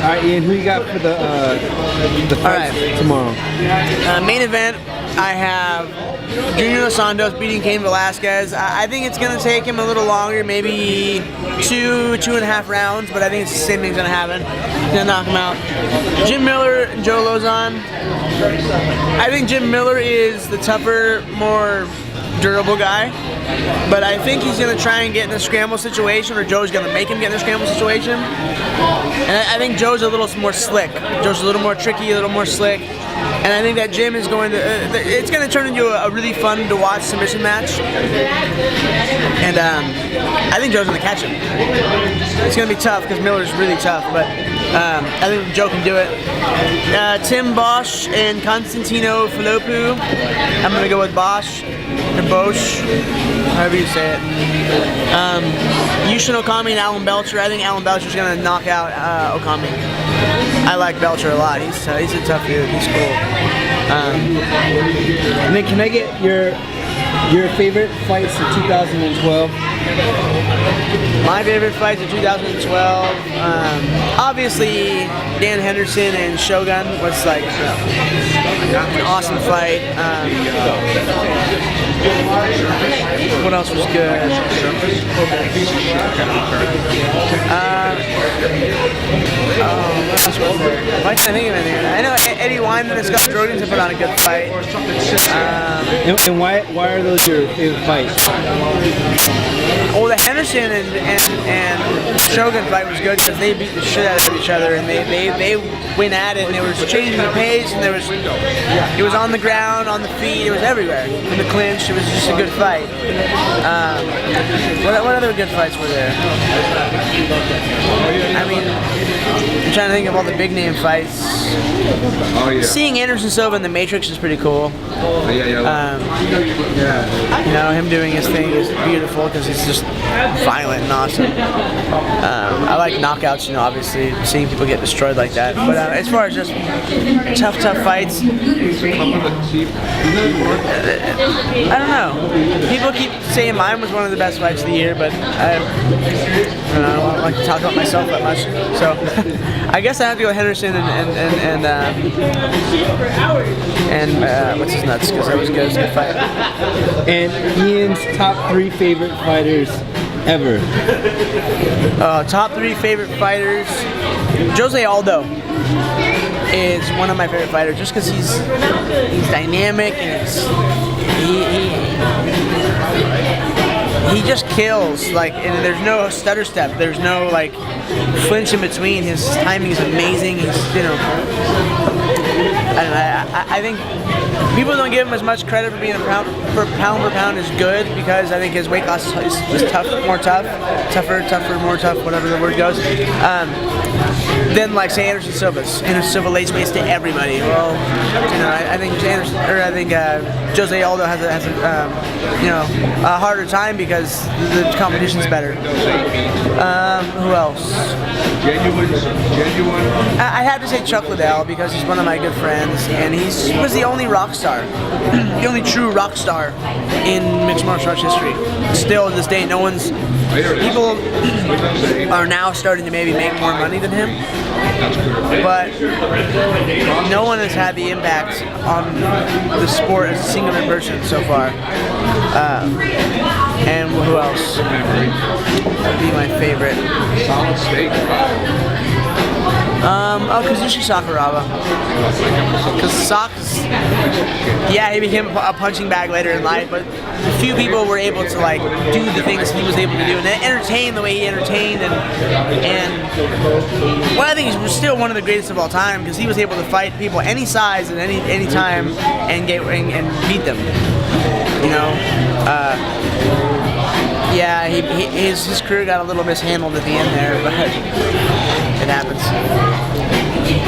right, Ian, who you got for the fight tomorrow? Main event, I have Junior Dos Santos beating Cain Velasquez. I think it's going to take him a little longer, maybe 2.5 rounds, but I think it's the same thing's going to happen. He's going to knock him out. Jim Miller and Joe Lozon. I think Jim Miller is the tougher, more durable guy, but I think he's going to try and get in a scramble situation, or Joe's going to make him get in a scramble situation. And I think Joe's a little more slick. Joe's a little more tricky, a little more slick. And I think that Jim is going to, it's going to turn into a really fun to watch submission match. And I think Joe's going to catch him. It's going to be tough because Miller's really tough, but I think Joe can do it. Tim Bosch and Constantino Filopu. I'm going to go with Bosch, or Bosch, however you say it. Yushin Okami and Alan Belcher. I think Alan Belcher's going to knock out Okami. I like Belcher a lot. He's a tough dude. He's cool. And then can I get your favorite fights of 2012? My favorite fights of 2012, obviously Dan Henderson and Shogun was like an awesome fight. What else was good? Why can't I think of anything? I know Eddie Wyman and Scott Jorgens have put on a good fight. And why are those your favorite fights? Well, the Henderson and Shogun fight was good because they beat the shit out of each other, and they went at it, and they were changing the pace, and it was on the ground, on the feet, it was everywhere. In the clinch, it was just a good fight. What other good fights were there? I mean, I'm trying to think of all the big name fights. Oh, yeah. Seeing Anderson Silva in the Matrix is pretty cool. You know, him doing his thing is beautiful because he's just violent and awesome. I like knockouts, you know, obviously, seeing people get destroyed like that. But as far as just tough fights, I don't know. People keep saying mine was one of the best fights of the year, but I don't like to talk about myself that much. So I guess I have to go Henderson and what's his nuts, because that was good. It was a good fight. And Ian's top 3 favorite fighters ever. Top 3 favorite fighters. Jose Aldo is one of my favorite fighters, just because he's dynamic and he just kills, like, and there's no stutter step, there's no like flinch in between. His timing is amazing. He's, you know, I think people don't give him as much credit for being pound for pound is good, because I think his weight class is tougher, more tough, whatever the word goes. Then, like, say Anderson Silva lays waste to everybody. Well, you know, I think Jose Aldo has a harder time because the competition's better. Who else? I have to say Chuck Liddell, because he's one of my good friends, and he was the only rock star, the only true rock star in mixed martial arts history. Still to this day, people are now starting to maybe make more money than him, but no one has had the impact on the sport as a singular person so far. And who else would be my favorite? Solid steak. Kazushi Sakuraba. Because he became a punching bag later in life, but few people were able to, like, do the things he was able to do and entertain the way he entertained, and well, I think he's still one of the greatest of all time, because he was able to fight people any size at any time and beat them. You know, his career got a little mishandled at the end there, but it happens.